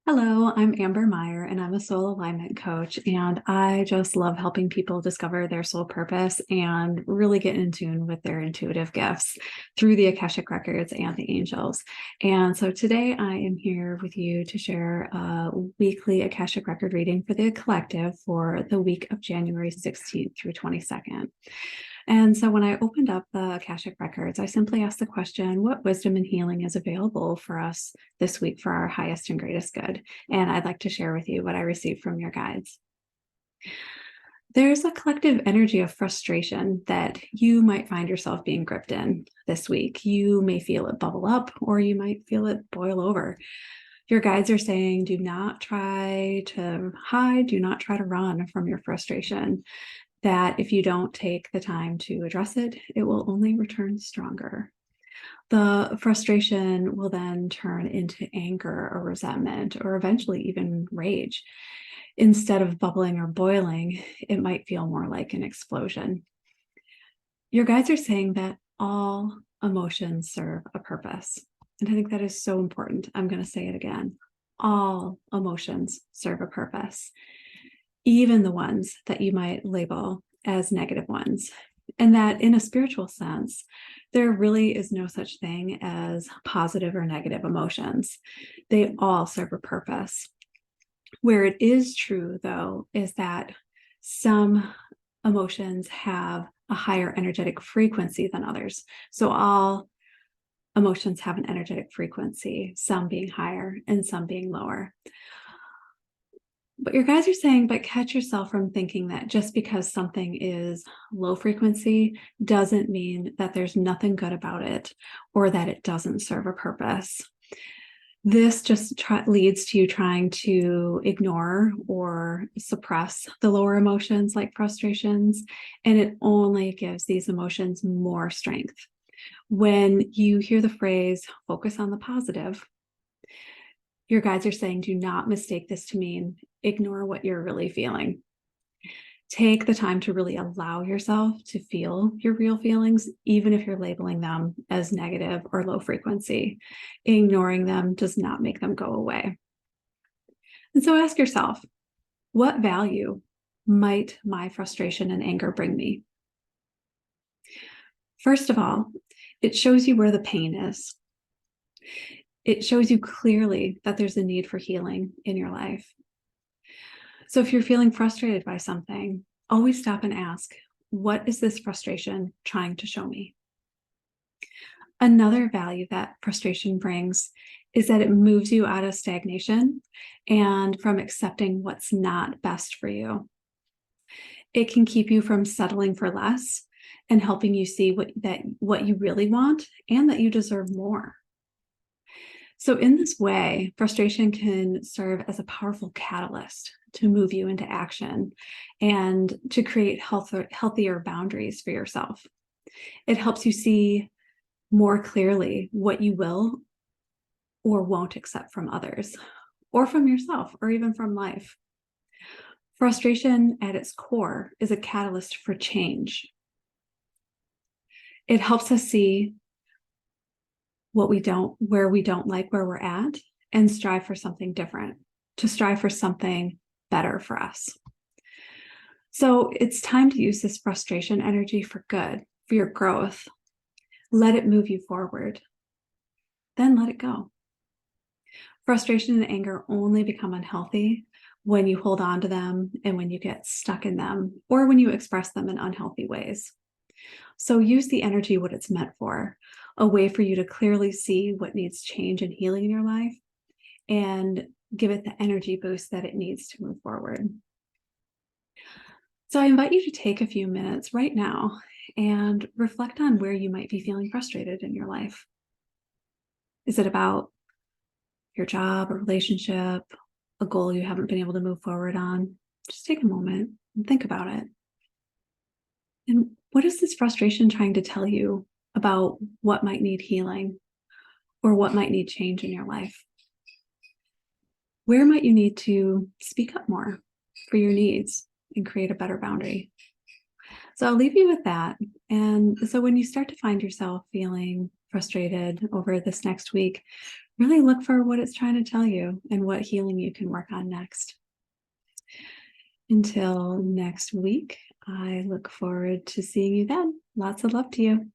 Hello, I'm Amber Meyer, and I'm a soul alignment coach. And I just love helping people discover their soul purpose and really get in tune with their intuitive gifts through the Akashic Records and the Angels. And so today I am here with you to share a weekly Akashic Record reading for the collective for the week of January 16th through 22nd. And so when I opened up the Akashic Records, I simply asked the question, what wisdom and healing is available for us this week for our highest and greatest good? And I'd like to share with you what I received from your guides. There's a collective energy of frustration that you might find yourself being gripped in this week. You may feel it bubble up, or you might feel it boil over. Your guides are saying, do not try to hide, do not try to run from your frustration. That if you don't take the time to address it, it will only return stronger. The frustration will then turn into anger or resentment, or eventually even rage. Instead of bubbling or boiling, it might feel more like an explosion. Your guides are saying that all emotions serve a purpose. And I think that is so important. I'm going to say it again. All emotions serve a purpose, even the ones that you might label as negative ones. And that in a spiritual sense, there really is no such thing as positive or negative emotions. They all serve a purpose. Where it is true, though, is that some emotions have a higher energetic frequency than others. So all emotions have an energetic frequency, some being higher and some being lower. But your guides are saying, but catch yourself from thinking that just because something is low frequency doesn't mean that there's nothing good about it or that it doesn't serve a purpose. This just leads to you trying to ignore or suppress the lower emotions like frustrations, and it only gives these emotions more strength. When you hear the phrase, focus on the positive, your guides are saying, do not mistake this to mean ignore what you're really feeling. Take the time to really allow yourself to feel your real feelings, even if you're labeling them as negative or low frequency. Ignoring them does not make them go away. And so ask yourself, what value might my frustration and anger bring me? First of all, it shows you where the pain is. It shows you clearly that there's a need for healing in your life. So if you're feeling frustrated by something, always stop and ask, what is this frustration trying to show me? Another value that frustration brings is that it moves you out of stagnation and from accepting what's not best for you. It can keep you from settling for less and helping you see what you really want and that you deserve more. So in this way, frustration can serve as a powerful catalyst to move you into action and to create healthier boundaries for yourself. It helps you see more clearly what you will or won't accept from others, or from yourself, or even from life. Frustration at its core is a catalyst for change. It helps us see where we don't like where we're at and strive for something different, to strive for something better for us. So it's time to use this frustration energy for good, for your growth. Let it move you forward. Then let it go. Frustration and anger only become unhealthy when you hold on to them and when you get stuck in them, or when you express them in unhealthy ways. So use the energy what it's meant for, a way for you to clearly see what needs change and healing in your life, and give it the energy boost that it needs to move forward. So I invite you to take a few minutes right now and reflect on where you might be feeling frustrated in your life. Is it about your job, a relationship, a goal you haven't been able to move forward on? Just take a moment and think about it. And what is this frustration trying to tell you about what might need healing or what might need change in your life? Where might you need to speak up more for your needs and create a better boundary? So I'll leave you with that. And so when you start to find yourself feeling frustrated over this next week, really look for what it's trying to tell you and what healing you can work on next. Until next week, I look forward to seeing you then. Lots of love to you.